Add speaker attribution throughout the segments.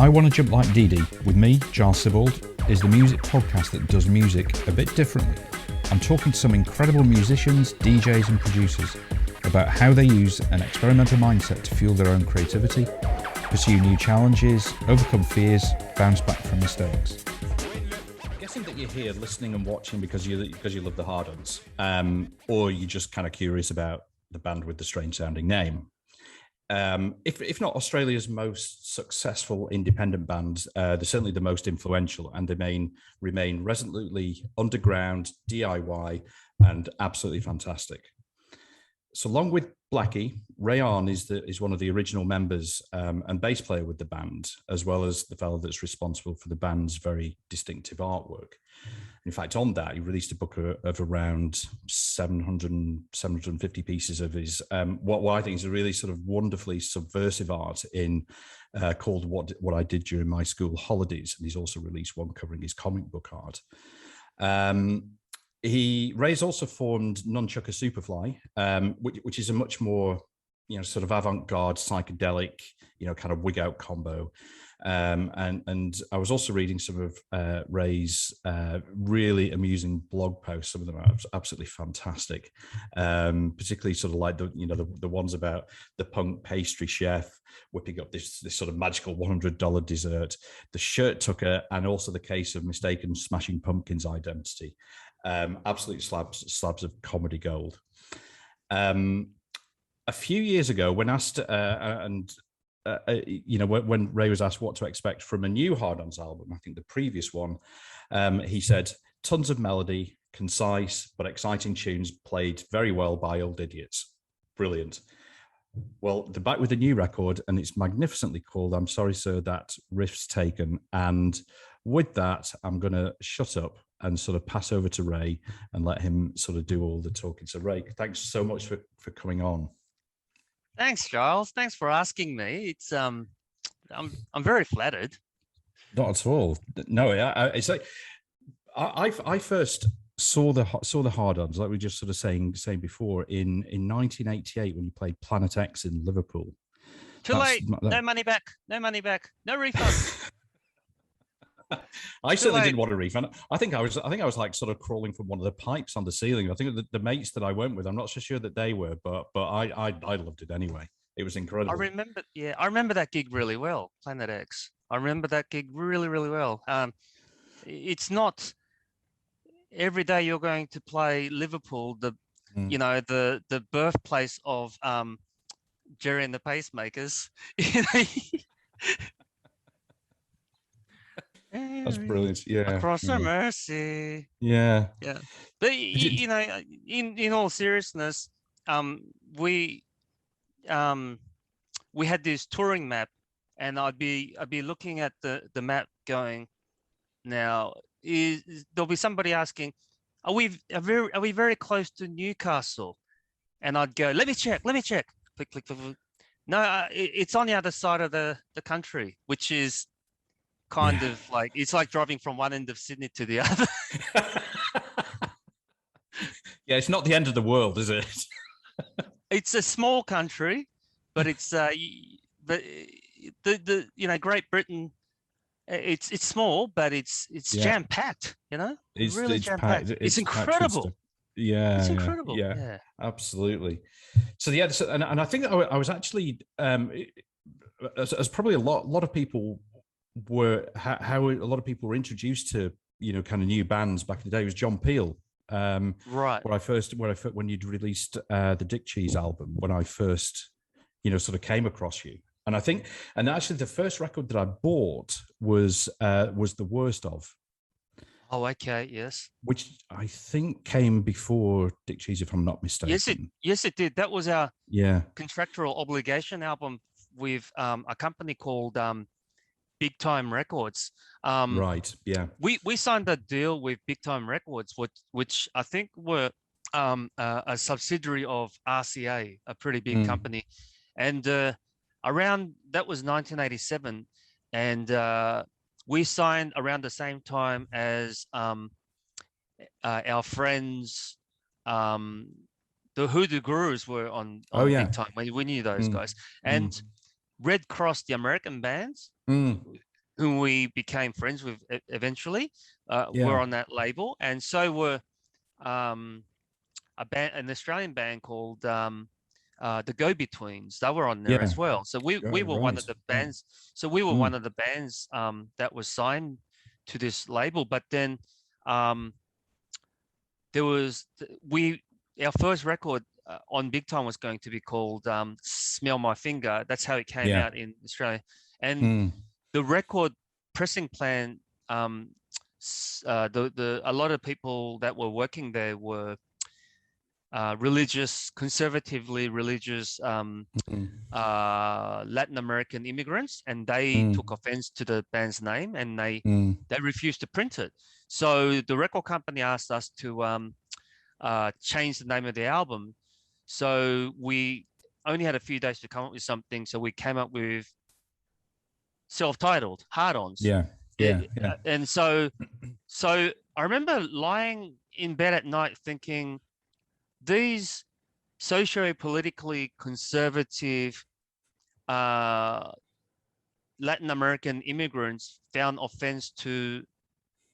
Speaker 1: I Want to Jump Like Dee Dee, with me, Giles Sibbald, is the music podcast that does music a bit differently. I'm talking to some incredible musicians, DJs and producers about how they use an experimental mindset to fuel their own creativity, pursue new challenges, overcome fears, bounce back from mistakes. I'm guessing that you're here listening and watching because you love the Hard-Ons, or you're just kind of curious about the band with the strange sounding name. If not Australia's most successful independent band, they're certainly the most influential, and they remain resolutely underground, DIY, and absolutely fantastic. So, along with Blackie, Ray Ahn is one of the original members and bass player with the band, as well as the fellow that's responsible for the band's very distinctive artwork. In fact, on that, he released a book of around 750 pieces of his, what I think is a really sort of wonderfully subversive art called What I Did During My School Holidays. And he's also released one covering his comic book art. Ray's also formed Nunchucker Superfly, which is a much more, sort of avant-garde, psychedelic, kind of wig out combo. And I was also reading some of Ray's really amusing blog posts. Some of them are absolutely fantastic, particularly sort of like the ones about the punk pastry chef whipping up this sort of magical $100 dessert, the shirt tucker, and also the case of mistaken Smashing Pumpkins identity. Absolute slabs of comedy gold. A few years ago, when asked when Ray was asked what to expect from a new Hard-Ons album, I think the previous one, he said, tons of melody, concise but exciting tunes played very well by old idiots. Brilliant. Well, they're back with a new record, and it's magnificently called I'm Sorry Sir, That Riff's Taken. And with that, I'm going to shut up and sort of pass over to Ray and let him sort of do all the talking. So Ray, thanks so much for coming on.
Speaker 2: Thanks, Giles. Thanks for asking me. It's I'm very flattered.
Speaker 1: Not at all. No, it's like I first saw the Hard-Ons, like we were just sort of saying before, in 1988 when you played Planet X in Liverpool.
Speaker 2: Too late. No money back. No money back. No refund.
Speaker 1: I certainly didn't want a refund. I think I was like sort of crawling from one of the pipes on the ceiling. I think the mates that I went with, I'm not so sure that they were, but I loved it anyway. It was incredible.
Speaker 2: I remember that gig really well, Planet X. I remember that gig really, really well. It's not every day you're going to play Liverpool, the birthplace of Jerry and the Pacemakers.
Speaker 1: That's brilliant. Yeah.
Speaker 2: Across the Mersey.
Speaker 1: Yeah.
Speaker 2: Yeah. But in all seriousness, we had this touring map, and I'd be looking at the map going, now there'll be somebody asking, are we very close to Newcastle? And I'd go, let me check. Click, click, click. No, it's on the other side of the country, which is kind of like, it's like driving from one end of Sydney to the other.
Speaker 1: Yeah, it's not the end of the world, is it?
Speaker 2: It's a small country, but it's Great Britain. It's small, but it's jam packed. It's really jam packed. It's incredible. It's incredible.
Speaker 1: Yeah, absolutely. So and I think I was actually as probably a lot of people were how a lot of people were introduced to kind of new bands back in the day was John Peel.
Speaker 2: Right.
Speaker 1: When you'd released the Dick Cheese album, when I first sort of came across you, and actually the first record that I bought was The Worst Of.
Speaker 2: Oh, okay, yes.
Speaker 1: Which I think came before Dick Cheese, if I'm not mistaken.
Speaker 2: Yes, it did. That was our contractual obligation album with a company called Big Time Records.
Speaker 1: Right. Yeah.
Speaker 2: We signed a deal with Big Time Records, which I think were a subsidiary of RCA, a pretty big company, and around that was 1987, and we signed around the same time as our friends, the Hoodoo Gurus were on Big Time. We knew those guys, and Red Cross, the American bands, whom we became friends with eventually, were on that label, and so were an Australian band called the Go-Betweens. They were on there as well. So we were one of the bands. So we were one of the bands that was signed to this label. But then there was our first record on Big Time was going to be called "Smell My Finger." That's how it came out in Australia, and the record pressing plan. A lot of people that were working there were conservatively religious Latin American immigrants, and they took offense to the band's name, and they refused to print it. So the record company asked us to change the name of the album. So we only had a few days to come up with something. So we came up with self-titled Hard-Ons. And so I remember lying in bed at night thinking, these socio-politically conservative Latin American immigrants found offense to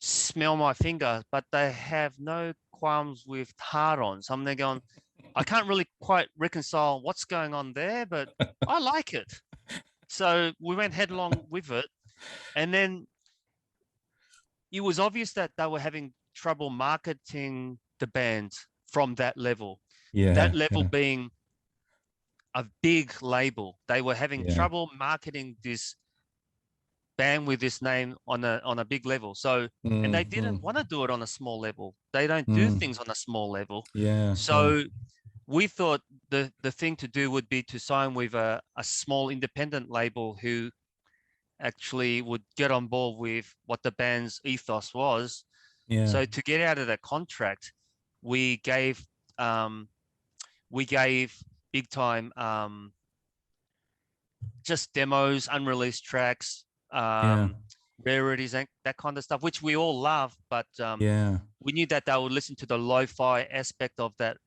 Speaker 2: smell my finger, but they have no qualms with hard-ons. I'm there going, I can't really quite reconcile what's going on there, but I like it. So we went headlong with it. And then it was obvious that they were having trouble marketing the band from that level. That level being a big label. They were having trouble marketing this band with this name on a big level. So and they didn't want to do it on a small level. They don't do things on a small level. So we thought the thing to do would be to sign with a small independent label who actually would get on board with what the band's ethos was. So to get out of that contract, we gave Big Time just demos, unreleased tracks, rarities, and that kind of stuff, which we all love. But we knew that they would listen to the lo-fi aspect of that,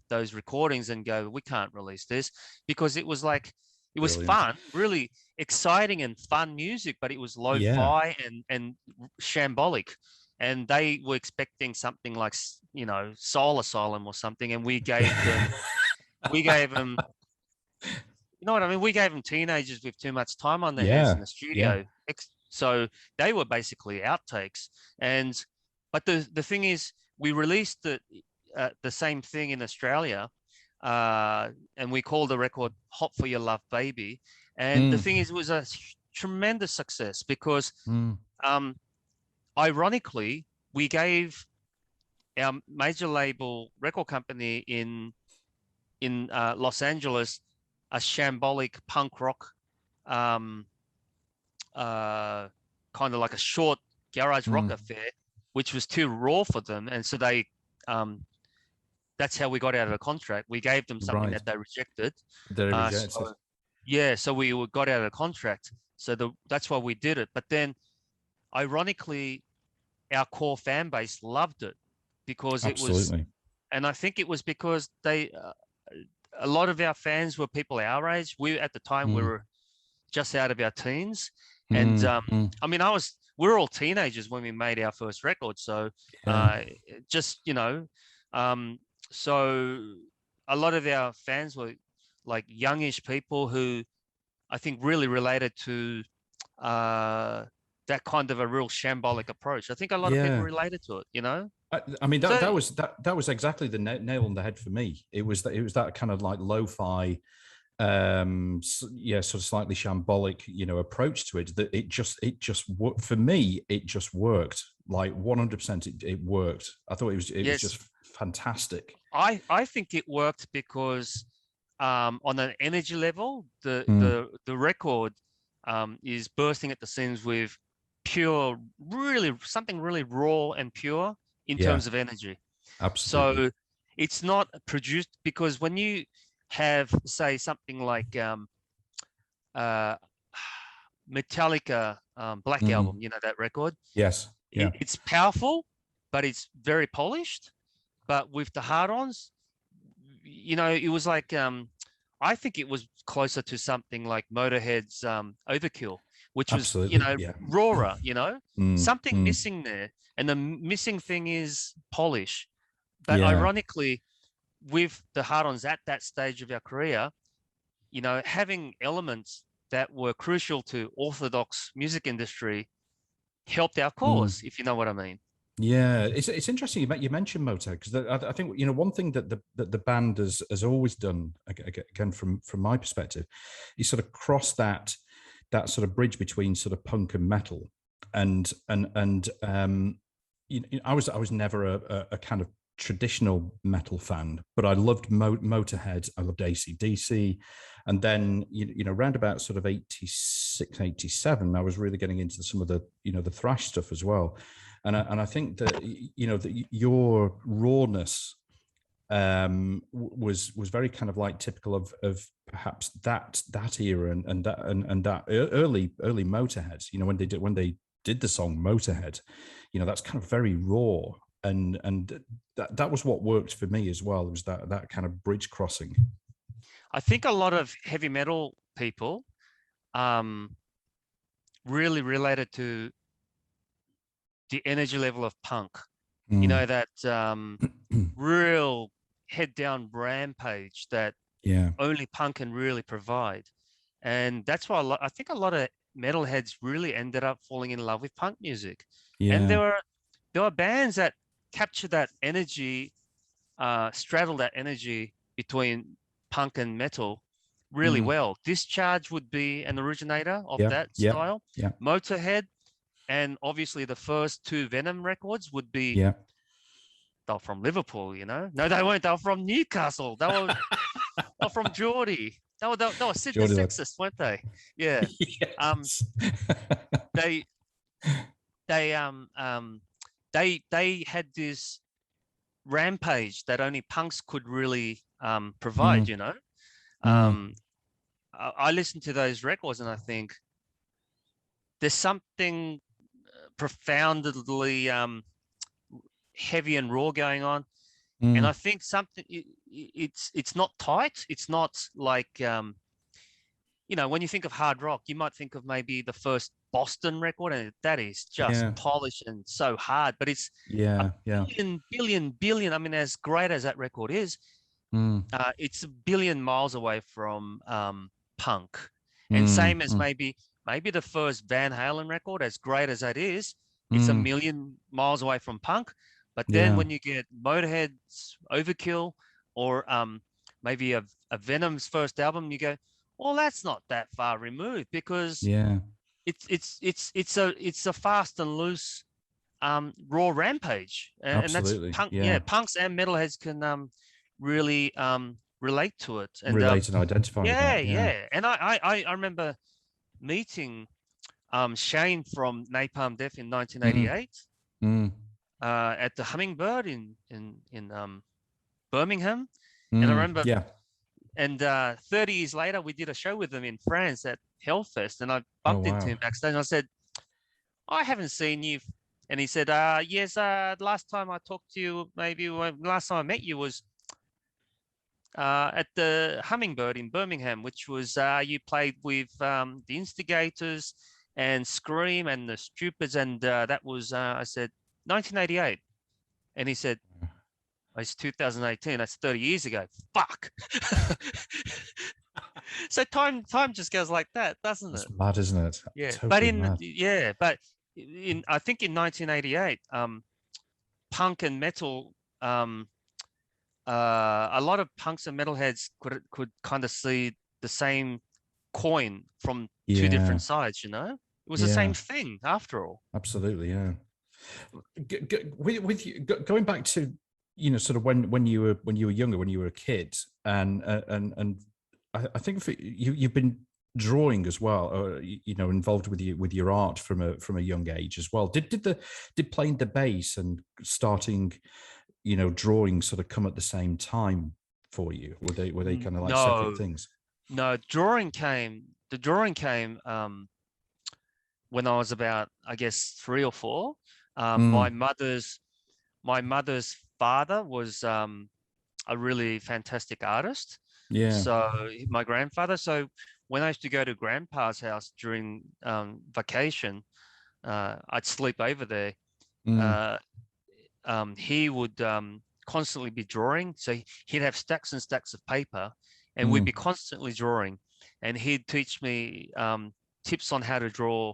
Speaker 2: those recordings, and go, we can't release this, because it was like, it was fun, really exciting and fun music, but it was lo-fi and shambolic. And they were expecting something like, you know, Soul Asylum or something, and we gave them, you know what I mean? We gave them teenagers with too much time on their hands in the studio. So they were basically outtakes. But the thing is, we released the same thing in Australia, and we called the record "Hot for Your Love, Baby." And the thing is, it was a tremendous success because, ironically, we gave our major label record company in Los Angeles a shambolic punk rock, kind of like a short garage rock affair, which was too raw for them, and so they, that's how we got out of the contract. We gave them something that they rejected. So we got out of the contract. So that's why we did it. But then, ironically, our core fan base loved it because it was, and I think it was because they, a lot of our fans were people our age. We, at the time, we were just out of our teens. And I mean, we're all teenagers when we made our first record. So just, you know, so a lot of our fans were like youngish people who I think really related to that kind of a real shambolic approach. I think a lot of people related to it, you know?
Speaker 1: I mean, that was exactly the nail on the head for me. It was that kind of like lo-fi, sort of slightly shambolic, you know, approach to it. That it just worked for me. It just worked like 100%. It worked. I thought it was just fantastic.
Speaker 2: I think it worked because on an energy level, the record is bursting at the seams with pure, really something really raw and pure in terms of energy.
Speaker 1: Absolutely.
Speaker 2: So it's not produced, because when you have, say, something like Metallica Black Album, you know, that record?
Speaker 1: Yes. Yeah.
Speaker 2: It's powerful, but it's very polished. But with the Hard-Ons, you know, it was like, I think it was closer to something like Motorhead's Overkill, which was,
Speaker 1: Absolutely,
Speaker 2: rawer, something
Speaker 1: mm.
Speaker 2: missing there. And the missing thing is polish. But
Speaker 1: Yeah.
Speaker 2: ironically, with the Hard-Ons at that stage of our career, having elements that were crucial to orthodox music industry helped our cause, if you know what I mean.
Speaker 1: Yeah, it's interesting you mentioned Motohead, because I think one thing that the band has always done, again from my perspective, is sort of cross that sort of bridge between sort of punk and metal, and I was never a kind of traditional metal fan, but I loved Motorhead, I loved AC/DC, and then round about sort of 86, 87, I was really getting into some of the the thrash stuff as well. And I think that that your rawness was very kind of like typical of perhaps that era and that early Motorhead. When they did the song Motorhead, that's kind of very raw, and that was what worked for me as well. It was that kind of bridge crossing.
Speaker 2: I think a lot of heavy metal people really related to the energy level of punk. That real head down rampage that only punk can really provide. And that's why I think a lot of metalheads really ended up falling in love with punk music. And there were bands that capture that energy, straddle that energy between punk and metal really well. Discharge would be an originator of that style. Motorhead, and obviously the first two Venom records would be they're from Liverpool, No, they weren't. They were from Newcastle. They were from Geordie. They were Sydney sexists, weren't they? Yeah.
Speaker 1: Yes.
Speaker 2: They had this rampage that only punks could really provide, I listen to those records and I think there's something profoundly heavy and raw going on, and I think something it's not tight. It's not like when you think of hard rock, you might think of maybe the first Boston record, and that is just polished and so hard. But it's billion. I mean, as great as that record is, it's a billion miles away from punk, and same as maybe the first Van Halen record, as great as that is, it's a million miles away from punk. But then when you get Motorhead's Overkill, or maybe a Venom's first album, you go, well, that's not that far removed, because it's a fast and loose raw rampage, and that's punk. Punks and metalheads can really relate to it and
Speaker 1: relate and identify with that.
Speaker 2: And I remember meeting Shane from Napalm Death in 1988 at the Hummingbird in Birmingham, and I remember and 30 years later we did a show with them in France at Hellfest, and I bumped into him backstage and I said, I haven't seen you. And he said, yes, last time I talked to you, last time I met you was at the Hummingbird in Birmingham, which was you played with the Instigators and Scream and the Stupids, and that was I said 1988, and he said, it's 2018. That's 30 years ago. Fuck. So time just goes like that, doesn't it?
Speaker 1: It's mad, isn't it?
Speaker 2: Yeah,
Speaker 1: totally
Speaker 2: but I think in 1988, punk and metal. A lot of punks and metalheads could kind of see the same coin from two different sides. It was the same thing after all.
Speaker 1: Absolutely, yeah. With you going back to sort of when you were younger, when you were a kid, and I think you've been drawing as well, or involved with your art from a young age as well. Did playing the bass and starting drawing sort of come at the same time for you? Were they kind of like separate things?
Speaker 2: No, the drawing came when I was about, I guess, 3 or 4. My mother's father was a really fantastic artist.
Speaker 1: Yeah.
Speaker 2: So my grandfather. So when I used to go to Grandpa's house during vacation, I'd sleep over there. He would constantly be drawing. So he'd have stacks and stacks of paper, and we'd be constantly drawing. And he'd teach me tips on how to draw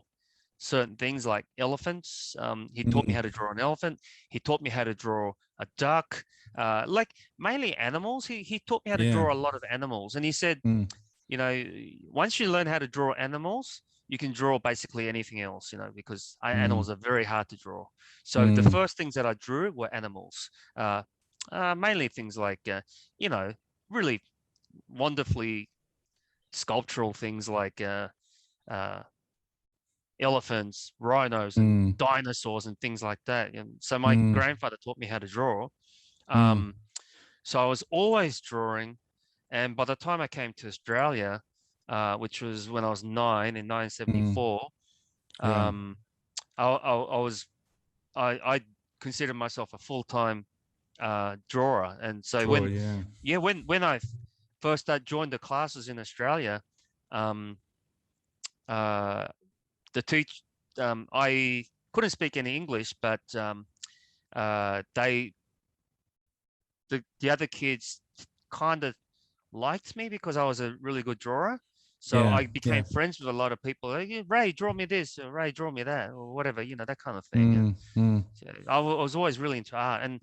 Speaker 2: certain things like elephants. He taught me how to draw an elephant. He taught me how to draw a duck, like mainly animals. He taught me how to draw a lot of animals. And he said, you know, once you learn how to draw animals, you can draw basically anything else, you know, because animals are very hard to draw. So the first things that I drew were animals, mainly things like, you know, really wonderfully sculptural things like elephants, rhinos, and dinosaurs and things like that. And so my grandfather taught me how to draw. So I was always drawing. And by the time I came to Australia, which was when I was 9 in 1974, I considered myself a full-time drawer. And so when I first joined the classes in Australia, the I couldn't speak any English, but the other kids kind of liked me because I was a really good drawer. So I became friends with a lot of people. Like, Ray, draw me this, or Ray, draw me that, or whatever, you know, that kind of thing. So I was always really into art, and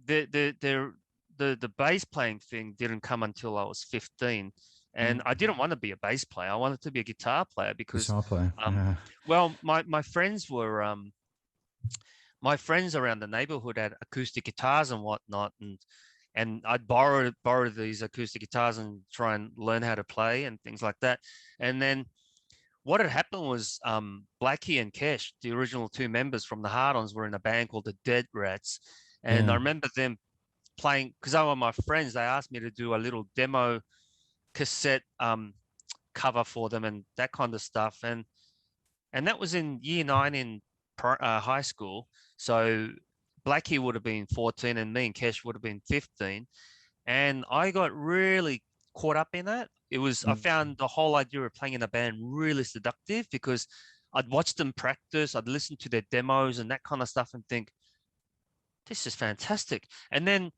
Speaker 2: the bass playing thing didn't come until I was 15. And I didn't want to be a bass player. I wanted to be a guitar player because, well, my friends were, my friends around the neighborhood had acoustic guitars and whatnot, and I'd borrow these acoustic guitars and try and learn how to play and things like that. And then what had happened was Blackie and Kesh, the original two members from the Hard-Ons, were in a band called the Dead Rats, and I remember them playing because they were my friends. They asked me to do a little demo cassette cover for them and that kind of stuff, and that was in year 9 in high school. So Blackie would have been 14 and me and Kesh would have been 15, and I got really caught up in that. It was I found the whole idea of playing in a band really seductive because I'd watch them practice, I'd listen to their demos and that kind of stuff and think, this is fantastic. And then a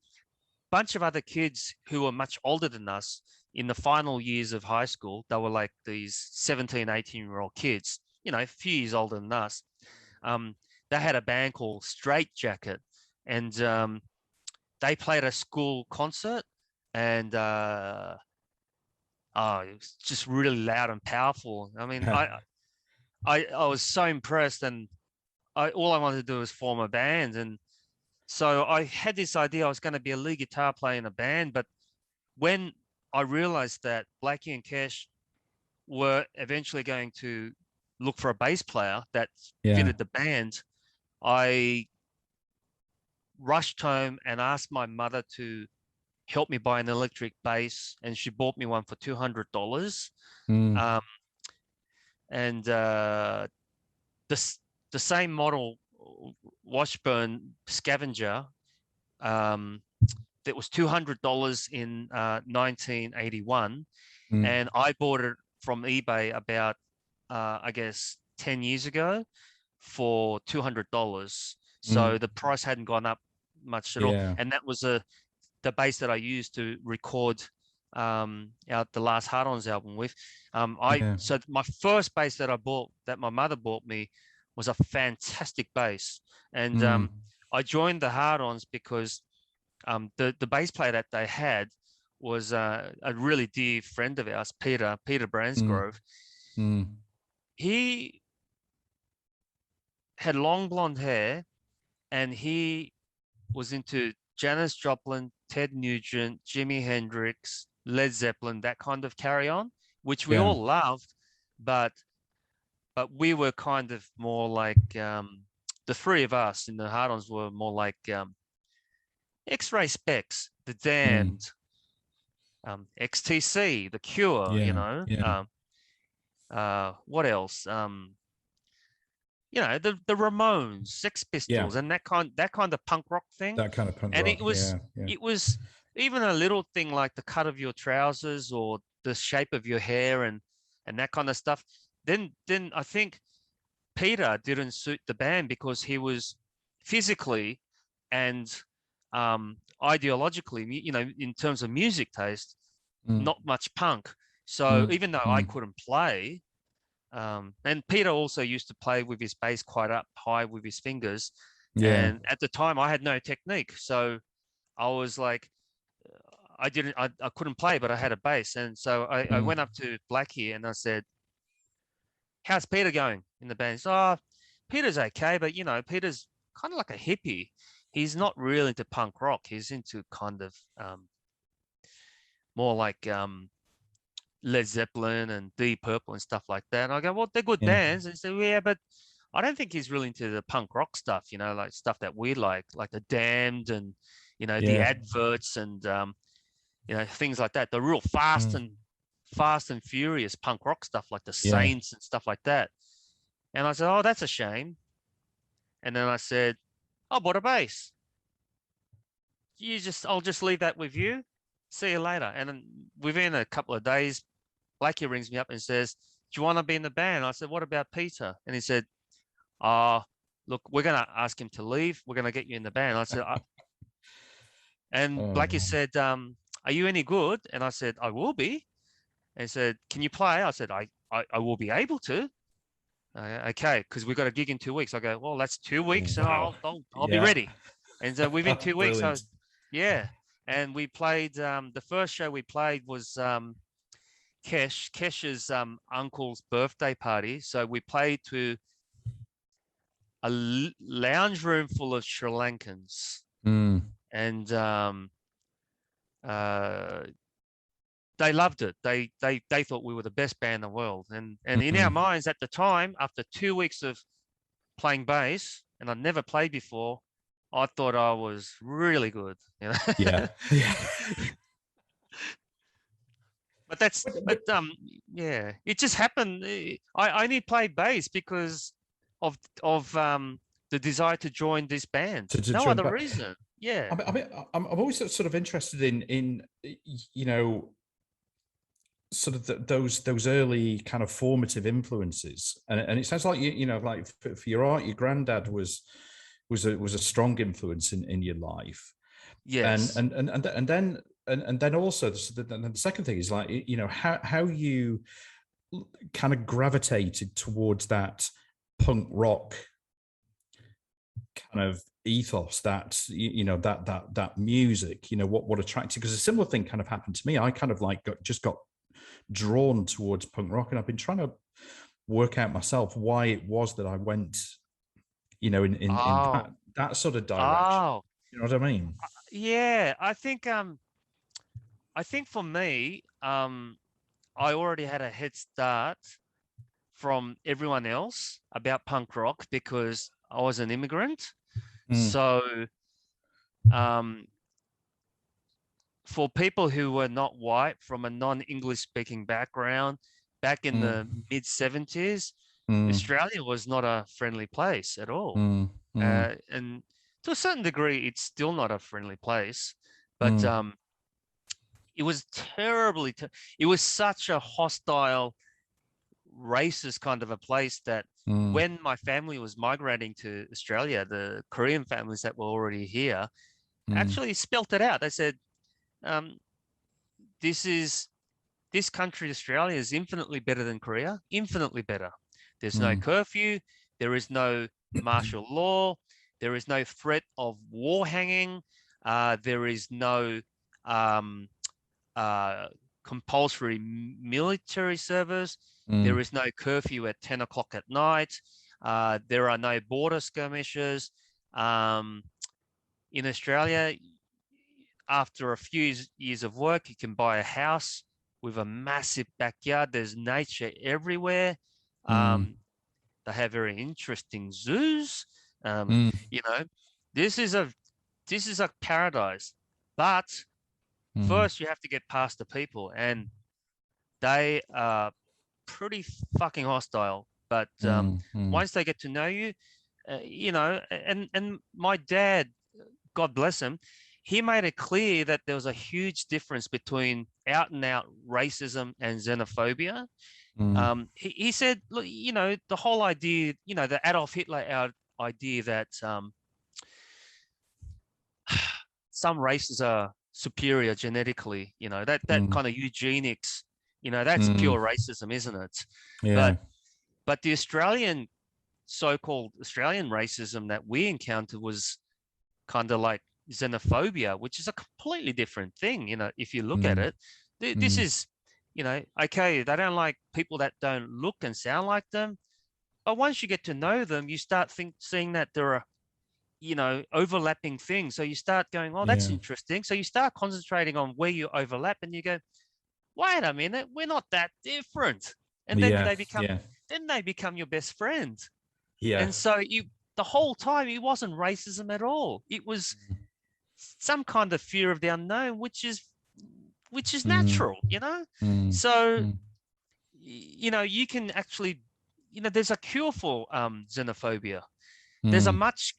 Speaker 2: bunch of other kids who were much older than us in the final years of high school, they were like these 17, 18-year-old kids, you know, a few years older than us. They had a band called Straight Jacket, and they played a school concert, and it was just really loud and powerful. I mean, I was so impressed, and all I wanted to do was form a band. And so I had this idea I was going to be a lead guitar player in a band, but when I realized that Blackie and Kesh were eventually going to look for a bass player that fitted the band, I rushed home and asked my mother to help me buy an electric bass, and she bought me one for $200. And the same model Washburn Scavenger that was $200 in 1981, and I bought it from eBay about I guess 10 years ago for $200. So the price hadn't gone up much at all, and that was the bass that I used to record out the last Hard-Ons album with. So my first bass that I bought, that my mother bought me, was a fantastic bass, and I joined the Hard-Ons because the bass player that they had was a really dear friend of ours, Peter Bransgrove. He had long blonde hair, and he was into Janis Joplin, Ted Nugent, Jimi Hendrix, Led Zeppelin, that kind of carry on, which we all loved, but we were kind of more like the three of us in the Hard-Ons were more like X-Ray Specs, The Damned, XTC, The Cure, you know. What else? You know, the Ramones, Sex Pistols, and that kind of punk rock thing.
Speaker 1: That kind of punk
Speaker 2: and
Speaker 1: rock.
Speaker 2: it was even a little thing like the cut of your trousers or the shape of your hair and that kind of stuff. Then I think Peter didn't suit the band because he was physically and ideologically, in terms of music taste, not much punk. So even though I couldn't play, and Peter also used to play with his bass quite up high with his fingers.
Speaker 1: Yeah.
Speaker 2: And at the time I had no technique. So I was like, I couldn't play, but I had a bass. And so I went up to Blackie and I said, how's Peter going in the band? So, Peter's okay, but Peter's kind of like a hippie. He's not really into punk rock. He's into kind of more like Led Zeppelin and Deep Purple and stuff like that. And I go, well, they're good bands. And he said, yeah, but I don't think he's really into the punk rock stuff, like stuff that we like the Damned and, the Adverts and, things like that. The real fast and furious punk rock stuff like the Saints and stuff like that. And I said, oh, that's a shame. And then I said, I bought a bass. I'll just leave that with you. See you later. And then within a couple of days, Blackie rings me up and says, do you want to be in the band? I said, what about Peter? And he said, look, we're going to ask him to leave. We're going to get you in the band. I said, and Blackie said, are you any good? And I said, I will be. And he said, can you play? I said, I will be able to. Okay, because we've got a gig in 2 weeks. I go, well, that's 2 weeks, and I'll be ready. And so within 2 weeks, and we played. The first show we played was Kesh's uncle's birthday party. So we played to a lounge room full of Sri Lankans, and they loved it. They thought we were the best band in the world. And in our minds at the time, after 2 weeks of playing bass, and I'd never played before, I thought I was really good.
Speaker 1: Yeah.
Speaker 2: But it just happened. I only played bass because of the desire to join this band. No other reason. Yeah.
Speaker 1: I mean, I'm always sort of interested in sort of those early kind of formative influences, and it sounds like like for your art, your granddad was a strong influence in your life.
Speaker 2: Yes.
Speaker 1: And then also the second thing is like how you kind of gravitated towards that punk rock kind of ethos, that that music, what attracted, because a similar thing kind of happened to me. I kind of like got drawn towards punk rock, and I've been trying to work out myself why it was that I went in that sort of direction. You know what I mean?
Speaker 2: Yeah, I think for me, I already had a head start from everyone else about punk rock because I was an immigrant. So for people who were not white, from a non-English speaking background, back in the mid-70s, Australia was not a friendly place at all. And to a certain degree, it's still not a friendly place. But it was terribly, it was such a hostile, racist kind of a place that when my family was migrating to Australia, the Korean families that were already here actually spelt it out. They said, this country, Australia, is infinitely better than Korea, infinitely better. There's no curfew. There is no martial law. There is no threat of war hanging. There is no compulsory military service. There is no curfew at 10 o'clock at night. There are no border skirmishes. In Australia, after a few years of work, you can buy a house with a massive backyard. There's nature everywhere. They have very interesting zoos. This is a paradise. But first, you have to get past the people, and they are pretty fucking hostile. But once they get to know you, and my dad, God bless him, he made it clear that there was a huge difference between out and out racism and xenophobia. He said, look, the whole idea, the Adolf Hitler idea that some races are superior genetically, that kind of eugenics, that's pure racism, isn't it?
Speaker 1: Yeah.
Speaker 2: But the so-called Australian racism that we encountered was kind of like xenophobia, which is a completely different thing. If you look at it, this is, okay, they don't like people that don't look and sound like them. But once you get to know them, you start seeing that there are, overlapping things. So you start going, oh, that's interesting. So you start concentrating on where you overlap, and you go, wait a minute, we're not that different. And then they become your best friend. Yeah. And so the whole time it wasn't racism at all. It was some kind of fear of the unknown, which is natural, So, you can actually, there's a cure for xenophobia. There's a much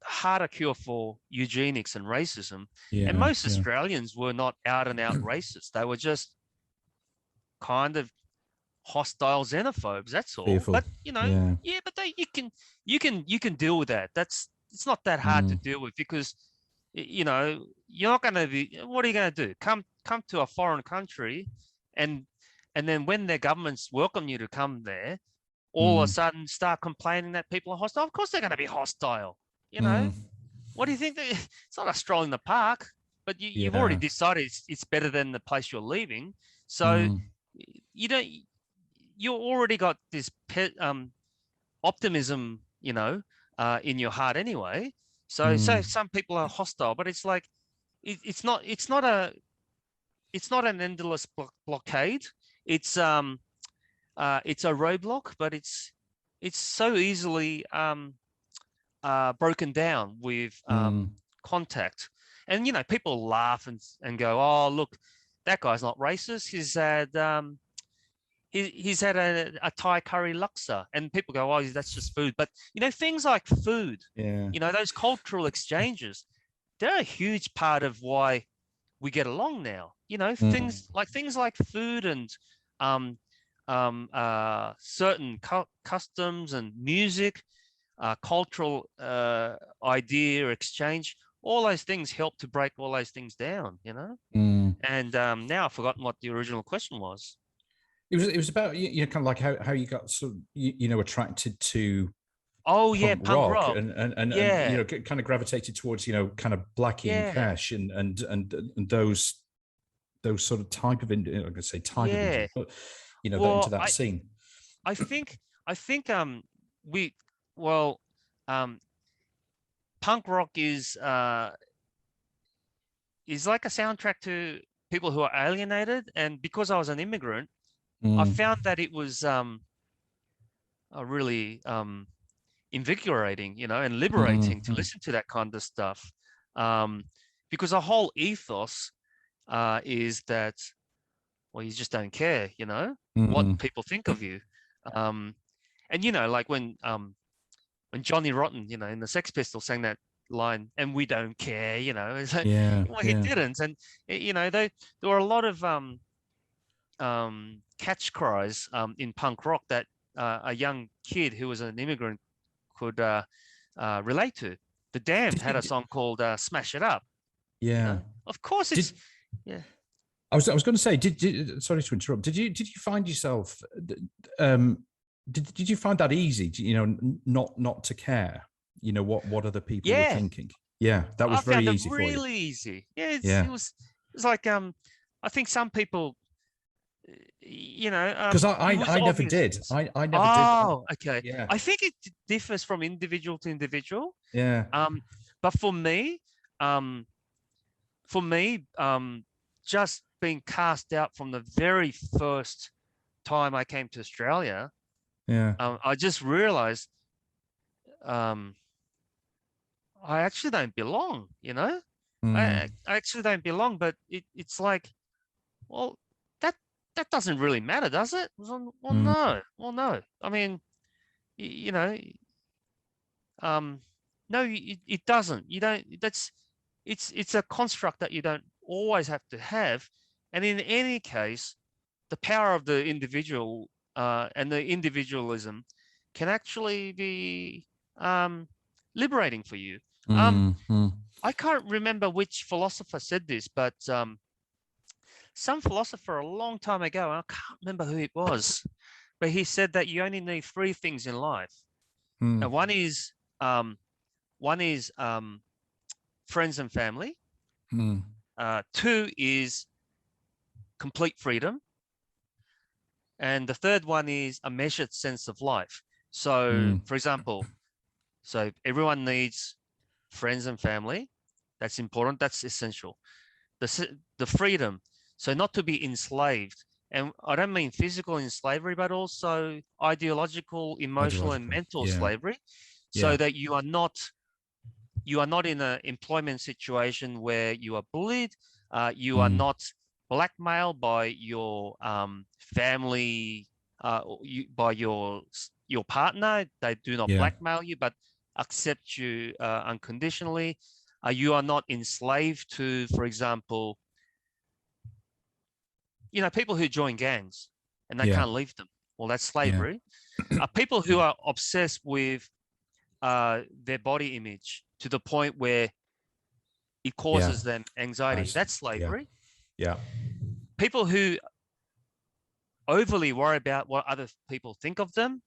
Speaker 2: harder cure for eugenics and racism. And most Australians were not out and out racist. They were just kind of hostile xenophobes. That's all. Fearful. But but you can deal with that. It's not that hard to deal with, because you're not going to be. What are you going to do? Come to a foreign country, and then when their governments welcome you to come there, all of a sudden start complaining that people are hostile. Of course they're going to be hostile. What do you think? It's not a stroll in the park, but you've already decided it's better than the place you're leaving. So you already got this optimism, in your heart anyway. So some people are hostile, but it's like it's not an endless blockade. It's a roadblock, but it's so easily broken down with contact. And people laugh and go, oh, look, that guy's not racist. He's had a Thai curry laksa, and people go, oh, that's just food. But things like food, those cultural exchanges, they're a huge part of why we get along now. Things like food and certain customs and music, cultural idea exchange. All those things help to break all those things down. And now I've forgotten what the original question was.
Speaker 1: It was about kind of like how you got sort of attracted to punk rock. And kind of gravitated towards kind of Blackie and Cash and those sort of type of I'm going to say type of Indian, but into that scene.
Speaker 2: I think punk rock is like a soundtrack to people who are alienated, and because I was an immigrant, I found that it was really invigorating, and liberating to listen to that kind of stuff, because the whole ethos is that, well, you just don't care, what people think of you, and like when Johnny Rotten, in the Sex Pistols sang that line, and we don't care, it's like, he didn't, and there were a lot of catch cries in punk rock that a young kid who was an immigrant could relate to. The Damned had a song called "Smash It Up."
Speaker 1: Yeah,
Speaker 2: of course it's
Speaker 1: I was going to say, sorry to interrupt. Did you find yourself? Did you find that easy? Not to care. What other people were thinking. Yeah, that was very easy for you.
Speaker 2: Really easy. Yeah, it was like I think some people.
Speaker 1: Because I never did. I never did.
Speaker 2: Oh, okay. Yeah. I think it differs from individual to individual.
Speaker 1: Yeah.
Speaker 2: But for me, just being cast out from the very first time I came to Australia, I just realized I actually don't belong. I actually don't belong. But it's like, well, that doesn't really matter, does it? Well, no. Well, no. I mean, no, it doesn't. You don't. It's a construct that you don't always have to have, And in any case, the power of the individual and the individualism can actually be liberating for you. I can't remember which philosopher said this, but some philosopher a long time ago, I can't remember who it was, but he said that you only need three things in life. And one is friends and family. Two is complete freedom. And the third one is a measured sense of life. So, for example, so everyone needs friends and family. That's important. That's essential. The freedom. So not to be enslaved. And I don't mean physical slavery, but also ideological, emotional, and mental slavery. So that you are not in an employment situation where you are bullied. You are not blackmailed by your family, by your partner. They do not blackmail you, but accept you unconditionally. You are not enslaved to, for example, people who join gangs and they can't leave them. Well, that's slavery. People who are obsessed with their body image to the point where it causes them anxiety. That's slavery. People who overly worry about what other people think of them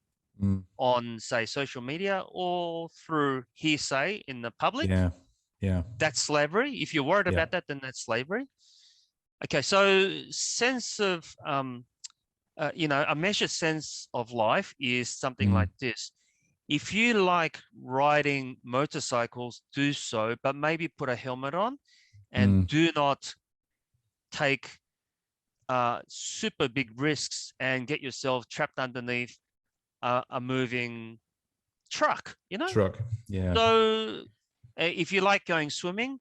Speaker 2: on, say, social media or through hearsay in the public. That's slavery. If you're worried about that, then that's slavery. Okay, so sense of, a measured sense of life is something like this. If you like riding motorcycles, do so, but maybe put a helmet on and do not take super big risks and get yourself trapped underneath a moving truck, So if you like going swimming,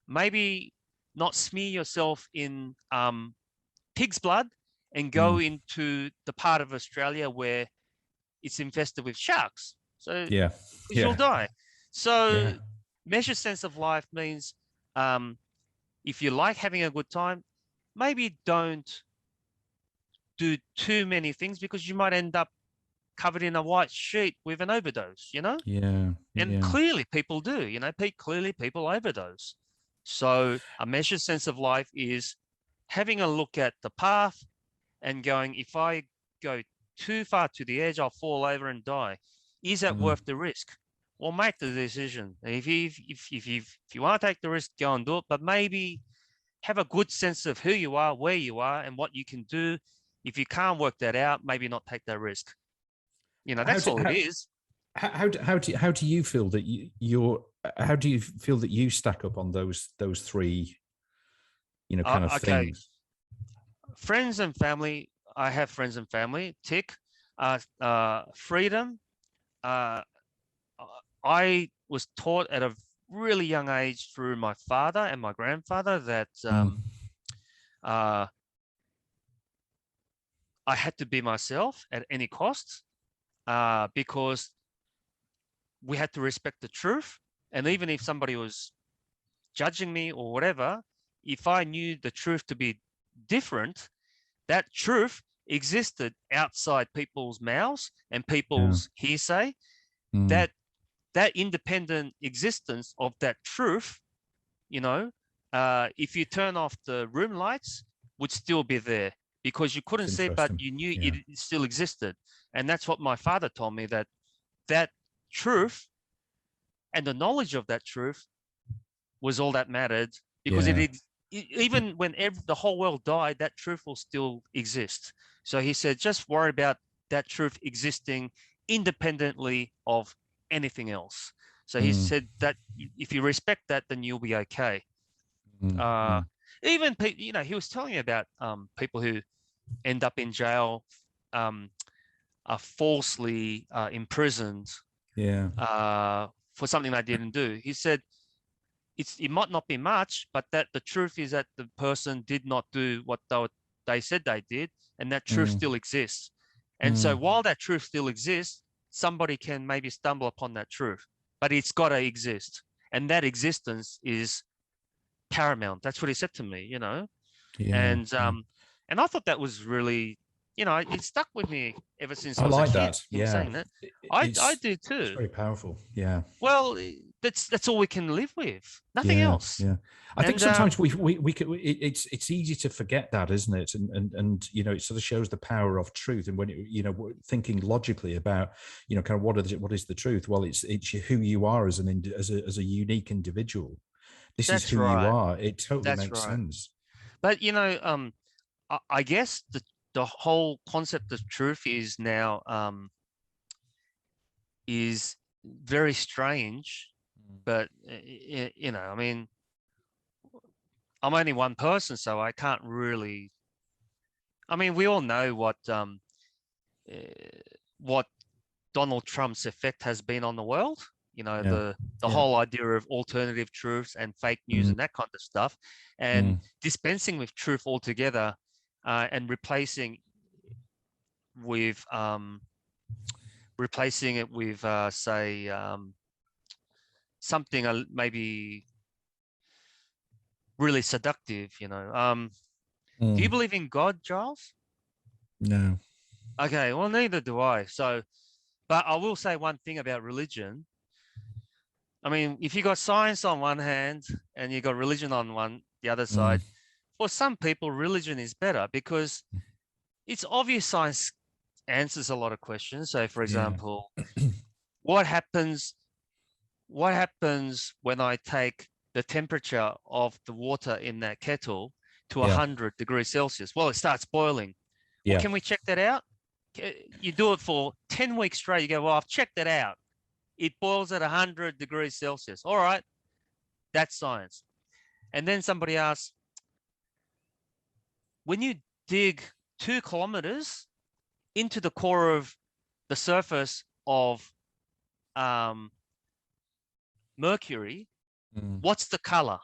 Speaker 2: maybe not smear yourself in pig's blood and go into the part of Australia where it's infested with sharks. So you'll die. So measured sense of life means if you like having a good time, maybe don't do too many things because you might end up covered in a white sheet with an overdose, And clearly people do, clearly people overdose. So a measured sense of life is having a look at the path and going, if I go too far to the edge, I'll fall over and die. Is that worth the risk? Well, make the decision. If you want to take the risk, go and do it. But maybe have a good sense of who you are, where you are, and what you can do. If you can't work that out, maybe not take that risk. That's all it is.
Speaker 1: How do you feel that how do you feel that you stack up on those three, kind of things?
Speaker 2: Friends and family. I have friends and family. Tick. Freedom. I was taught at a really young age through my father and my grandfather that I had to be myself at any cost because we had to respect the truth. And even if somebody was judging me or whatever, if I knew the truth to be different, that truth existed outside people's mouths and people's hearsay. That independent existence of that truth, if you turn off the room lights, would still be there because you couldn't see it, but you knew it still existed. And that's what my father told me, that truth and the knowledge of that truth was all that mattered, because even when the whole world died, that truth will still exist. So he said, just worry about that truth existing independently of anything else. So he said that if you respect that, then you'll be okay. Even he was telling me about people who end up in jail, are falsely imprisoned for something they didn't do. He said it might not be much, but that the truth is that the person did not do what they said they did, and that truth still exists. And so while that truth still exists, somebody can maybe stumble upon that truth, but it's got to exist. And that existence is paramount. That's what he said to me, And I thought that was really, it stuck with me ever since I was
Speaker 1: like
Speaker 2: a kid.
Speaker 1: that.
Speaker 2: Him saying that. I do too.
Speaker 1: It's very powerful. Yeah.
Speaker 2: Well, that's all we can live with. Nothing else.
Speaker 1: Yeah. I think sometimes we can, it's easy to forget that, isn't it? And it sort of shows the power of truth. And when thinking logically about kind of what is the truth? Well, it's who you are as a unique individual. This is who you are. It totally makes sense.
Speaker 2: But I guess the whole concept of truth is now is very strange. But I mean, I'm only one person, so I can't really. I mean, we all know what Donald Trump's effect has been on the world. The whole idea of alternative truths and fake news and that kind of stuff, and dispensing with truth altogether, and replacing it with say something maybe really seductive. Do you believe in God, Giles?
Speaker 1: No.
Speaker 2: Okay, well, neither do I. So, but I will say one thing about religion. I mean, if you got science on one hand and you got religion on the other side, for some people, religion is better because it's obvious science answers a lot of questions. So, for example, what happens when I take the temperature of the water in that kettle to 100 degrees Celsius? Well, it starts boiling. Yeah. Well, can we check that out? You do it for 10 weeks straight. You go, well, I've checked it out. It boils at 100 degrees Celsius. All right, that's science. And then somebody asks, when you dig 2 kilometers into the core of the surface of Mercury, what's the color?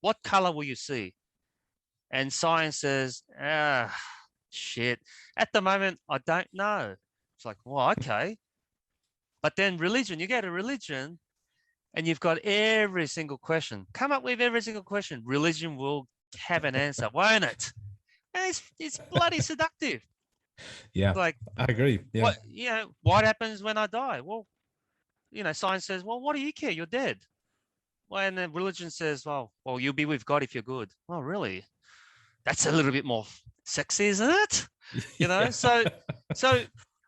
Speaker 2: What color will you see? And science says, shit. At the moment, I don't know. It's like, well, okay. But then religion, you go to religion and you've got every single question. Come up with every single question. Religion will have an answer, won't it? And it's bloody seductive.
Speaker 1: Yeah, like, I agree. Yeah.
Speaker 2: What happens when I die? Well, science says, well, what do you care? You're dead. Well, and then religion says, well, you'll be with God if you're good. Oh, really? That's a little bit more sexy, isn't it? So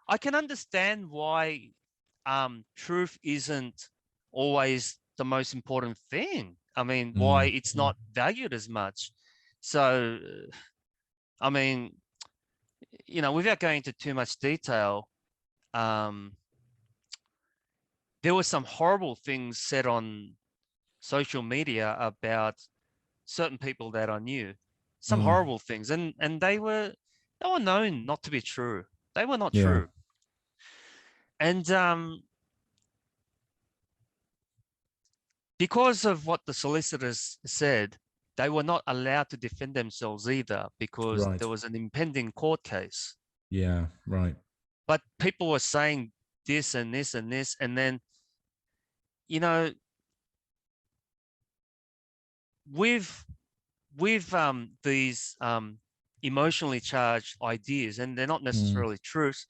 Speaker 2: I can understand why truth isn't always the most important thing. I mean, why it's not valued as much. So, I mean, without going into too much detail, there were some horrible things said on social media about certain people that I knew. Some horrible things, and they were known not to be true. They were not true. And because of what the solicitors said, they were not allowed to defend themselves either because there was an impending court case.
Speaker 1: Yeah, right.
Speaker 2: But people were saying this and this and this, and then, with these emotionally charged ideas, and they're not necessarily truths,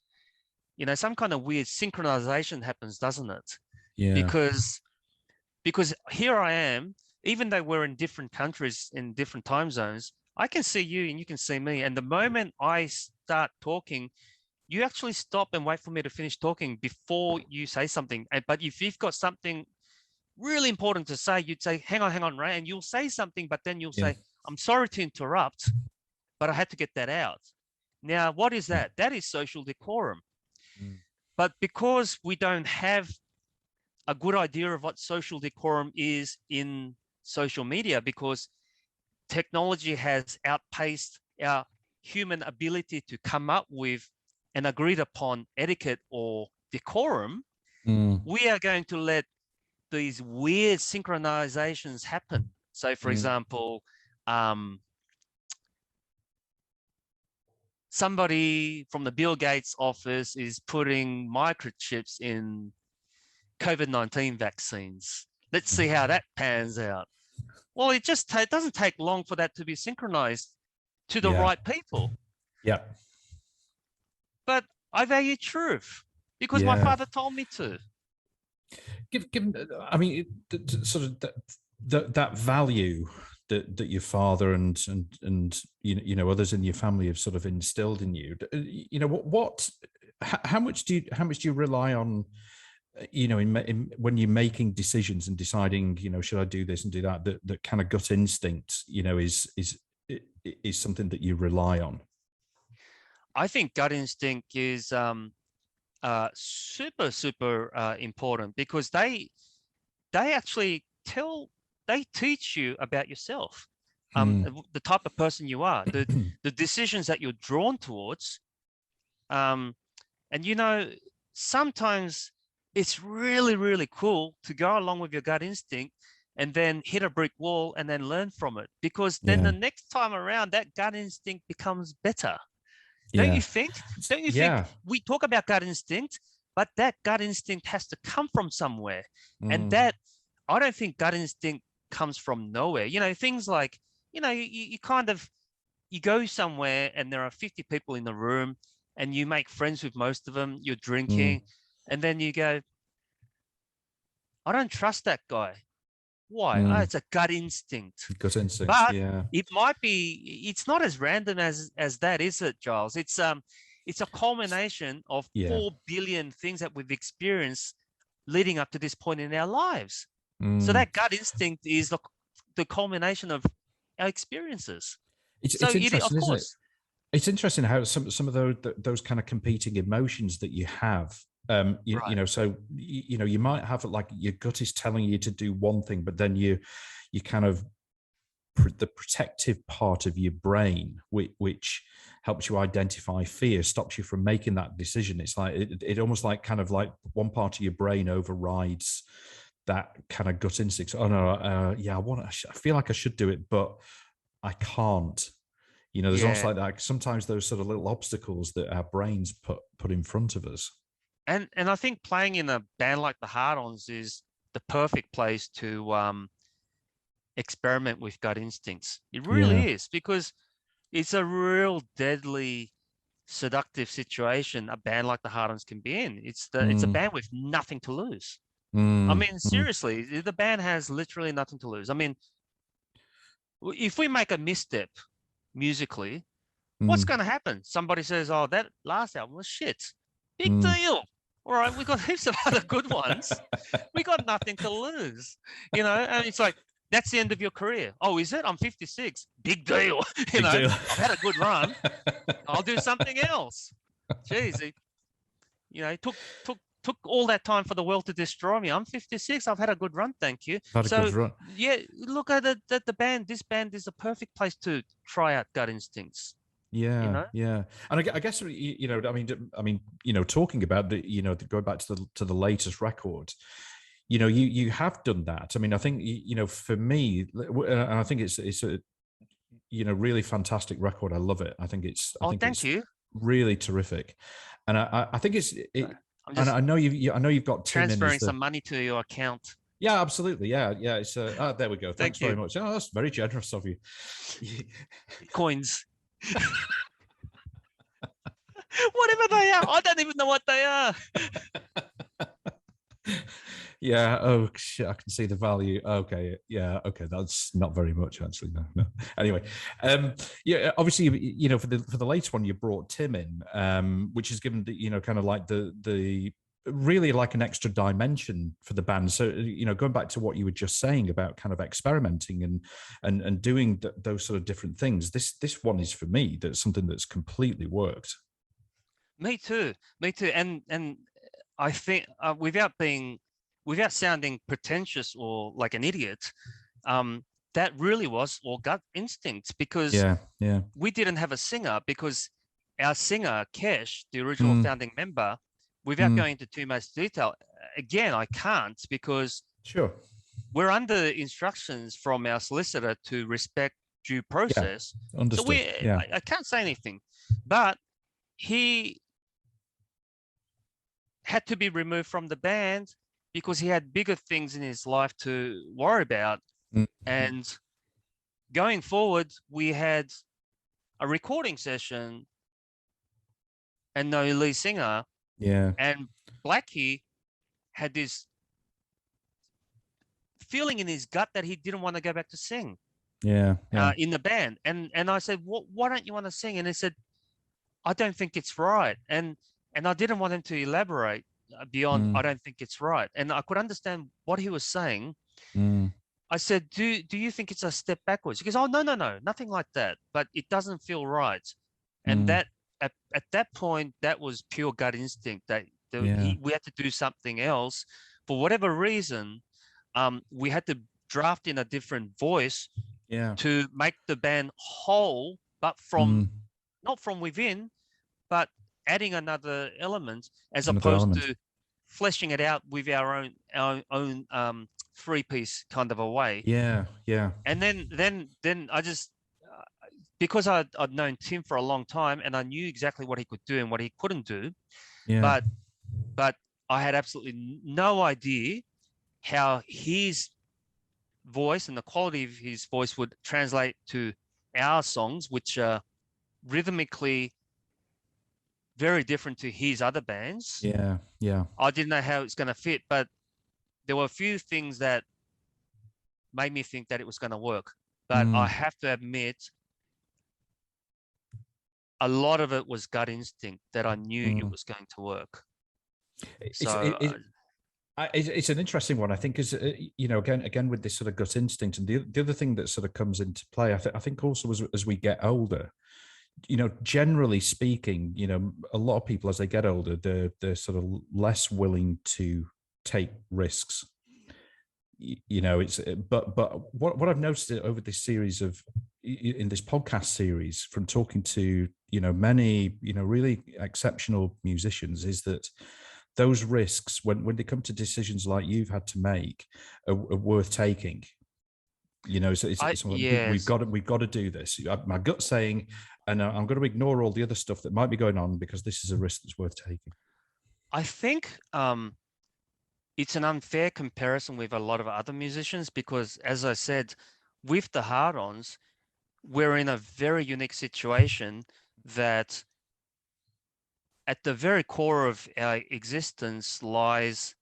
Speaker 2: some kind of weird synchronization happens, doesn't it? Yeah. Because here I am, even though we're in different countries, in different time zones, I can see you and you can see me. And the moment I start talking, you actually stop and wait for me to finish talking before you say something. But if you've got something really important to say, you'd say, hang on, Ray, and you'll say something, but then you'll say, I'm sorry to interrupt, but I had to get that out. Now, what is that? That is social decorum. But because we don't have a good idea of what social decorum is in social media, because technology has outpaced our human ability to come up with an agreed upon etiquette or decorum, we are going to let these weird synchronizations happen. So, for example, somebody from the Bill Gates office is putting microchips in COVID-19 vaccines. Let's see how that pans out. Well, it doesn't take long for that to be synchronized. to the right people.
Speaker 1: Yeah.
Speaker 2: But I value truth because my
Speaker 1: Yeah.
Speaker 2: father told me to.
Speaker 1: I mean, sort of that value that your father and you know others in your family have sort of instilled in you. You know how much do you rely on? You know, when you're making decisions and deciding, you know, should I do this and do that? That kind of gut instinct, you know, is something that you rely on.
Speaker 2: I think gut instinct is super important because they actually teach you about yourself, the type of person you are, the decisions that you're drawn towards, and you know, sometimes it's really cool to go along with your gut instinct and then hit a brick wall and then learn from it, because then the next time around that gut instinct becomes better. Don't you think? Don't you think we talk about gut instinct, but that gut instinct has to come from somewhere? And that, I don't think gut instinct comes from nowhere. You know, things like, you know, you go somewhere and there are 50 people in the room and you make friends with most of them, you're drinking, and then you go, I don't trust that guy. Why? Oh, it's a gut instinct.
Speaker 1: Gut instinct,
Speaker 2: but it might be, it's not as random as that, is it, Giles? It's a culmination of 4 billion things that we've experienced leading up to this point in our lives. So that gut instinct is the culmination of our experiences.
Speaker 1: It's interesting, isn't it? It's interesting how some of those kind of competing emotions that you have. You know, so you know, you might have like your gut is telling you to do one thing, but then you kind of the protective part of your brain, which helps you identify fear, stops you from making that decision. It's like it almost like kind of like one part of your brain overrides that kind of gut instinct. Oh no, yeah, I feel like I should do it, but I can't. You know, there's almost like that. Sometimes those sort of little obstacles that our brains put in front of us.
Speaker 2: And I think playing in a band like the Hard-Ons is the perfect place to experiment with gut instincts. It really is, because it's a real deadly, seductive situation a band like the Hard-Ons can be in. It's a band with nothing to lose. I mean, seriously, the band has literally nothing to lose. I mean, if we make a misstep musically, what's going to happen? Somebody says, "Oh, that last album was shit." Big deal. All right, we got heaps of other good ones. We got nothing to lose, you know. And it's like, that's the end of your career. Oh, is it? I'm 56. Big deal. You know, I've had a good run. I'll do something else. Jeez, you know, took all that time for the world to destroy me. I'm 56. I've had a good run, thank you. Yeah, look at the band. This band is a perfect place to try out gut instincts.
Speaker 1: Yeah,
Speaker 2: you know?
Speaker 1: Yeah, and I guess you know, I mean, you know, talking about you know, going back to the latest record, you know, you have done that. I mean, I think you know, for me, and I think it's a you know, really fantastic record. I love it. I think it's
Speaker 2: thank you.
Speaker 1: Really terrific, and I think and I know you've got
Speaker 2: transferring some money to your account.
Speaker 1: Yeah, absolutely. Yeah. It's there we go. Thanks very much. Oh, that's very generous of you.
Speaker 2: Coins. Whatever they are, I don't even know what they are.
Speaker 1: Yeah. Oh shit! I can see the value. Okay. Yeah. Okay. That's not very much, actually. No. Anyway, yeah. Obviously, you know, for the latest one, you brought Tim in, which has given you know, kind of like the really like an extra dimension for the band. So, you know, going back to what you were just saying about kind of experimenting and doing those sort of different things, this one is for me, that's something that's completely worked.
Speaker 2: Me too. And I think without sounding pretentious or like an idiot, that really was all gut instincts, because we didn't have a singer, because our singer, Kesh, the original founding member, without going into too much detail, again, I can't, because we're under instructions from our solicitor to respect due process.
Speaker 1: Understood.
Speaker 2: So I can't say anything, but he had to be removed from the band because he had bigger things in his life to worry about. And going forward, we had a recording session and no lead singer.
Speaker 1: Yeah.
Speaker 2: And Blackie had this feeling in his gut that he didn't want to go back to sing.
Speaker 1: Yeah. Yeah.
Speaker 2: In the band. And I said, why don't you want to sing? And he said, I don't think it's right. And I didn't want him to elaborate beyond, I don't think it's right. And I could understand what he was saying. I said, do you think it's a step backwards? He goes, oh, no, nothing like that. But it doesn't feel right. And that at that point, that was pure gut instinct that we had to do something else. For whatever reason, we had to draft in a different voice to make the band whole, but from not from within, but adding another element as opposed to fleshing it out with our own three-piece kind of a way.
Speaker 1: Yeah.
Speaker 2: And then I just because I'd known Tim for a long time and I knew exactly what he could do and what he couldn't do, but I had absolutely no idea how his voice and the quality of his voice would translate to our songs, which are rhythmically very different to his other bands.
Speaker 1: Yeah.
Speaker 2: I didn't know how it's going to fit, but there were a few things that made me think that it was going to work. But I have to admit, a lot of it was gut instinct that I knew it was going to work.
Speaker 1: It's an interesting one, I think, is again with this sort of gut instinct, and the other thing that sort of comes into play, I think also as we get older, generally speaking, a lot of people as they get older, they're sort of less willing to take risks. But what I've noticed over this series in this podcast series from talking to many really exceptional musicians is that those risks, when they come to decisions like you've had to make, are worth taking. So we've got to do this. My gut's saying, and I'm going to ignore all the other stuff that might be going on because this is a risk that's worth taking.
Speaker 2: I think it's an unfair comparison with a lot of other musicians because, as I said, with the Hard-Ons, we're in a very unique situation that at the very core of our existence lies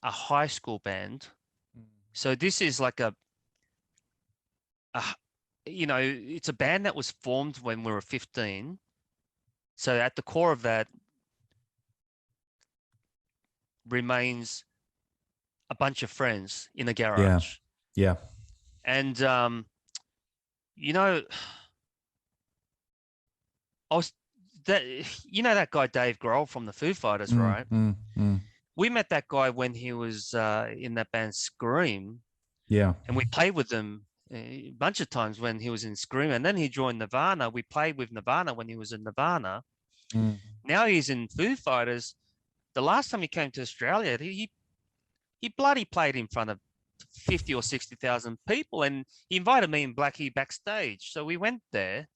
Speaker 2: a high school band. So this is like it's a band that was formed when we were 15. So at the core of that remains a bunch of friends in a garage.
Speaker 1: Yeah.
Speaker 2: And, that guy, Dave Grohl from the Foo Fighters, right? We met that guy when he was in that band Scream.
Speaker 1: Yeah.
Speaker 2: And we played with him a bunch of times when he was in Scream. And then he joined Nirvana. We played with Nirvana when he was in Nirvana. Now he's in Foo Fighters. The last time he came to Australia, he bloody played in front of 50 or 60,000 people, and he invited me and Blackie backstage. So we went there,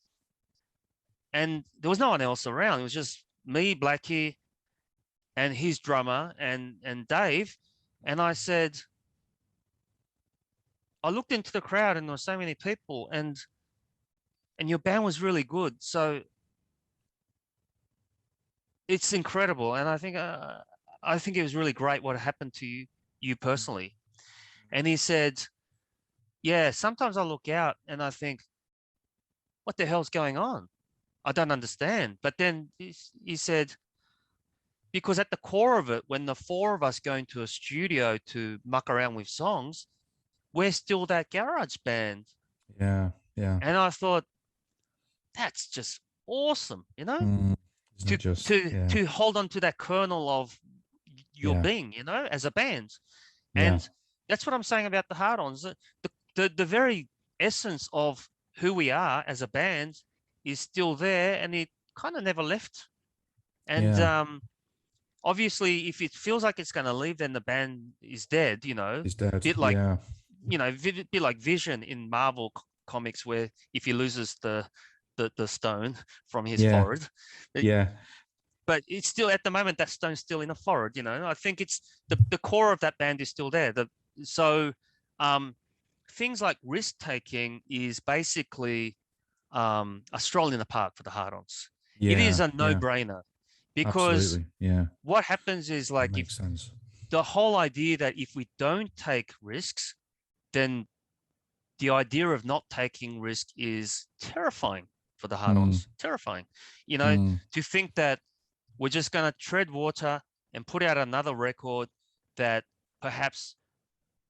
Speaker 2: and there was no one else around. It was just me, Blackie, and his drummer, and Dave. And I said, I looked into the crowd, and there were so many people, and your band was really good. So it's incredible, and I think it was really great what happened to you personally. And he said, yeah, sometimes I look out and I think, what the hell's going on? I don't understand. But then he said, because at the core of it, when the four of us go into a studio to muck around with songs, we're still that garage band.
Speaker 1: Yeah.
Speaker 2: And I thought, that's just awesome, to hold on to that kernel of your being, as a band. And that's what I'm saying about the Hard-Ons. The very essence of who we are as a band is still there, and it kind of never left. And obviously, if it feels like it's going to leave, then the band is dead.
Speaker 1: It's dead.
Speaker 2: A bit like bit like Vision in Marvel comics, where if he loses the stone from his forehead, but it's still, at the moment, that stone's still in a forehead. I think it's the core of that band is still there. So things like risk taking is basically a stroll in the park for the Hard-Ons.
Speaker 1: Yeah,
Speaker 2: it is a no-brainer, because
Speaker 1: absolutely. Yeah,
Speaker 2: what happens is,
Speaker 1: that
Speaker 2: like, if
Speaker 1: makes sense.
Speaker 2: the whole idea that if we don't take risks, then the idea of not taking risk is terrifying for the Hard-Ons. Terrifying, to think that we're just going to tread water and put out another record that perhaps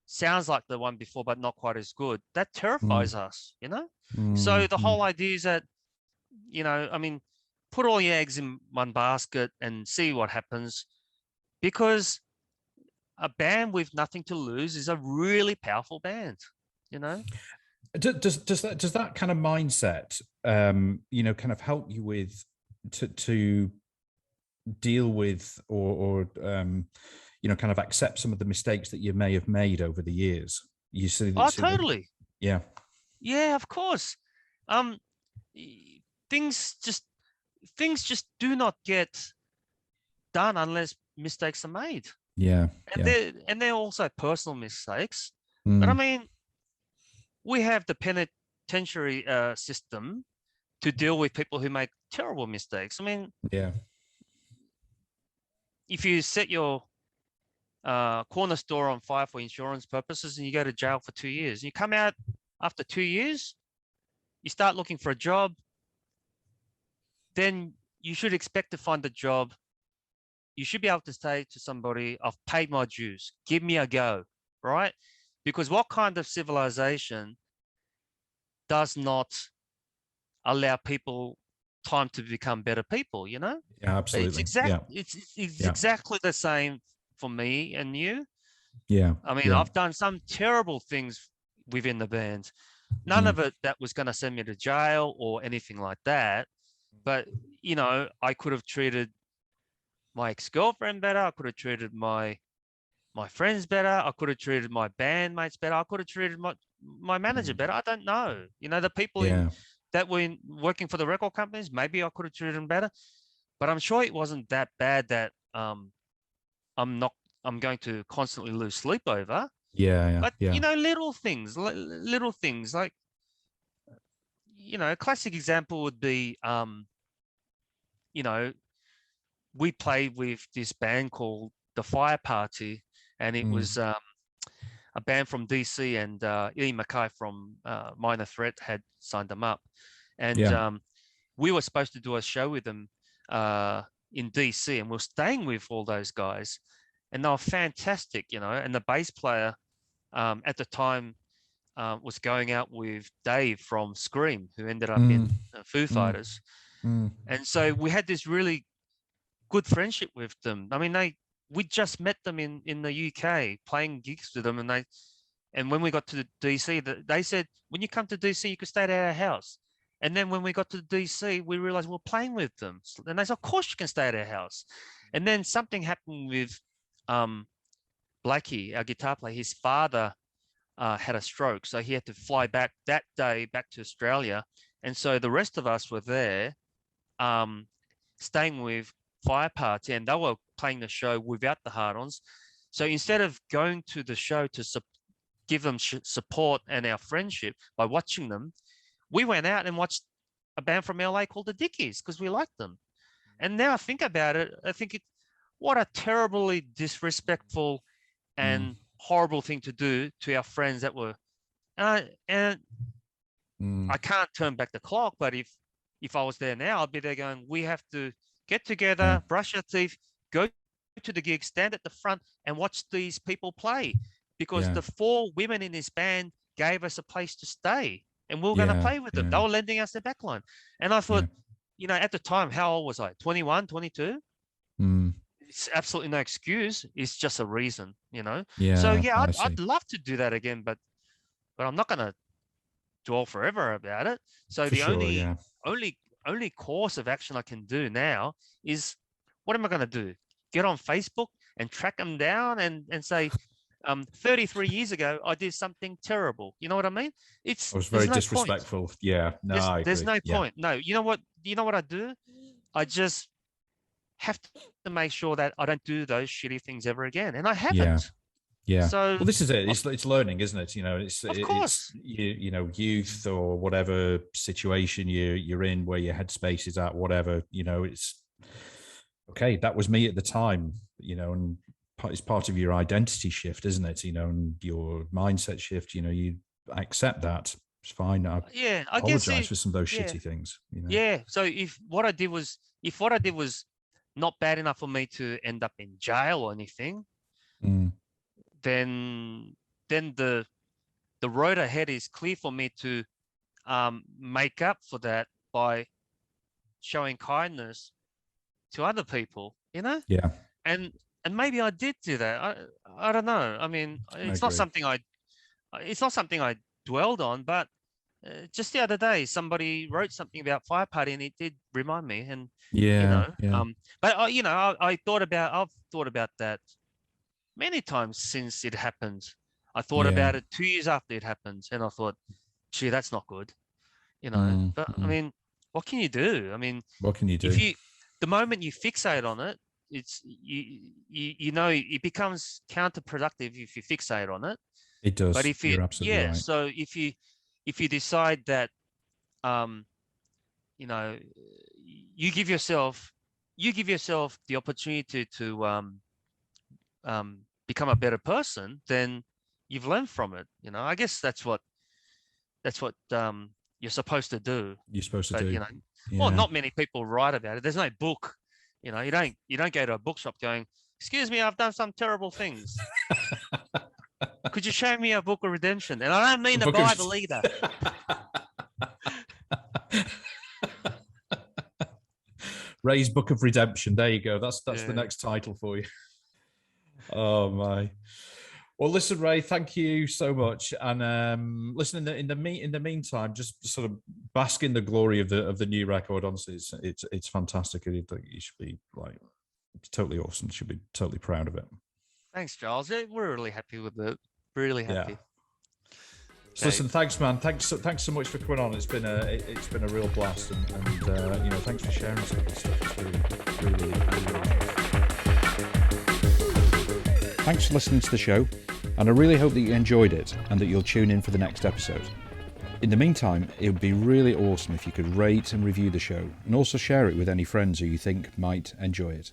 Speaker 2: sounds like the one before, but not quite as good. That terrifies us, So the whole idea is that, I mean, put all your eggs in one basket and see what happens, because a band with nothing to lose is a really powerful band,
Speaker 1: Does that kind of mindset, kind of help you with to deal with or kind of accept some of the mistakes that you may have made over the years? You see?
Speaker 2: Totally.
Speaker 1: Yeah.
Speaker 2: Yeah, of course. Things just do not get done unless mistakes are made.
Speaker 1: Yeah.
Speaker 2: And they're also personal mistakes. But I mean, we have the penitentiary system to deal with people who make terrible mistakes. I mean, if you set your corner store on fire for insurance purposes and you go to jail for 2 years, and you come out after 2 years, you start looking for a job, then you should expect to find a job. You should be able to say to somebody, I've paid my dues, give me a go, right? Because what kind of civilization does not allow people time to become better people,
Speaker 1: Yeah, absolutely.
Speaker 2: It's exactly the same for me and you.
Speaker 1: Yeah.
Speaker 2: I mean, I've done some terrible things within the band. None of it that was going to send me to jail or anything like that. But, I could have treated my ex-girlfriend better. I could have treated my friends better. I could have treated my bandmates better. I could have treated my manager better. I don't know. The people that were working for the record companies, maybe I could have treated them better. But I'm sure it wasn't that bad that I'm going to constantly lose sleep over. But little things like, a classic example would be, we played with this band called The Fire Party, and it was a band from DC, and Ian Mackay from Minor Threat had signed them up. And we were supposed to do a show with them in DC, and we were staying with all those guys, and they were fantastic, and the bass player at the time was going out with Dave from Scream, who ended up in Foo Fighters. And so we had this really good friendship with them. I mean, we just met them in the UK playing gigs with them, and when we got to the DC, they said, when you come to DC, you could stay at our house. And then when we got to DC, we realized we're playing with them, and they said, of course you can stay at our house. And then something happened with Blackie, our guitar player. His father had a stroke, so he had to fly back that day back to Australia, and so the rest of us were there staying with Fire Party, and they were playing the show without the Hard-Ons. So instead of going to the show to give them support and our friendship by watching them, we went out and watched a band from LA called the Dickies because we liked them. And now I think about it, I think what a terribly disrespectful and horrible thing to do to our friends that were, and I can't turn back the clock, but if I was there now, I'd be there going, we have to get together, brush our teeth, go to the gig, stand at the front and watch these people play, because the 4 women in this band gave us a place to stay and we were going to play with them. They were lending us their backline. And I thought, at the time, how old was I? 21, 22? It's absolutely no excuse. It's just a reason, So I'd love to do that again, but I'm not going to dwell forever about it. So the only course of action I can do now is, what am I going to do? Get on Facebook and track them down and say, 33 years ago, I did something terrible. You know what I mean?
Speaker 1: I was very disrespectful. Point. Yeah. No,
Speaker 2: there's no point. No, you know what I do? I just have to make sure that I don't do those shitty things ever again. And I haven't.
Speaker 1: Yeah.
Speaker 2: So,
Speaker 1: Well, this is it. It's learning, isn't it? You know, it's
Speaker 2: of
Speaker 1: it's
Speaker 2: course,
Speaker 1: you know, youth or whatever situation you're in, where your headspace is at, whatever. You know, it's okay. That was me at the time. You know, and it's part of your identity shift, isn't it? You know, and your mindset shift. You know, you accept that. It's fine. I
Speaker 2: yeah, I guess
Speaker 1: apologize for some of those
Speaker 2: yeah,
Speaker 1: shitty things. You know.
Speaker 2: yeah. So if what I did was not bad enough for me to end up in jail or anything,
Speaker 1: Mm.
Speaker 2: then the road ahead is clear for me to make up for that by showing kindness to other people, you know?
Speaker 1: Yeah,
Speaker 2: And maybe I did do that. I don't know. I mean,
Speaker 1: I
Speaker 2: it's not
Speaker 1: agree.
Speaker 2: something I dwelled on, but just the other day somebody wrote something about fire party and it did remind me. And you
Speaker 1: Yeah,
Speaker 2: know,
Speaker 1: yeah,
Speaker 2: but I've thought about that many times since it happened. I thought
Speaker 1: yeah.
Speaker 2: about it 2 years after it happened, and I thought, gee, that's not good, you know.
Speaker 1: Mm,
Speaker 2: But I
Speaker 1: mm.
Speaker 2: mean, what can you do? I mean,
Speaker 1: What can you
Speaker 2: if
Speaker 1: do?
Speaker 2: the moment you fixate on it, you know, it becomes counterproductive if you fixate on it.
Speaker 1: It
Speaker 2: But
Speaker 1: does. You're absolutely right.
Speaker 2: so if you decide that, um, you know, you give yourself the opportunity to become a better person, then you've learned from it. You know, I guess that's what you're supposed to do.
Speaker 1: You're supposed to
Speaker 2: But
Speaker 1: do.
Speaker 2: you know, well,
Speaker 1: Yeah.
Speaker 2: not many people write about it. There's no book. You know, you don't go to a bookshop going, "Excuse me, I've done some terrible things. Could you show me a book of redemption?" And I don't mean the
Speaker 1: Book of
Speaker 2: Bible either.
Speaker 1: Ray's Book of Redemption. There you go. That's the
Speaker 2: Yeah.
Speaker 1: next title for you. Oh my. Well, listen, Ray. Thank you so much. And listen, in the meantime, just sort of bask in the glory of the new record. Honestly, it's fantastic. You should be like, it's totally awesome. You should be totally proud of it.
Speaker 2: Thanks, Charles. Yeah, we're really happy with it. Really
Speaker 1: Yeah.
Speaker 2: happy.
Speaker 1: So listen, thanks, man. Thanks so much for coming on. It's been a real blast, and you know, thanks for sharing some of this stuff. It's really. Thanks for listening to the show, and I really hope that you enjoyed it and that you'll tune in for the next episode. In the meantime, it would be really awesome if you could rate and review the show, and also share it with any friends who you think might enjoy it.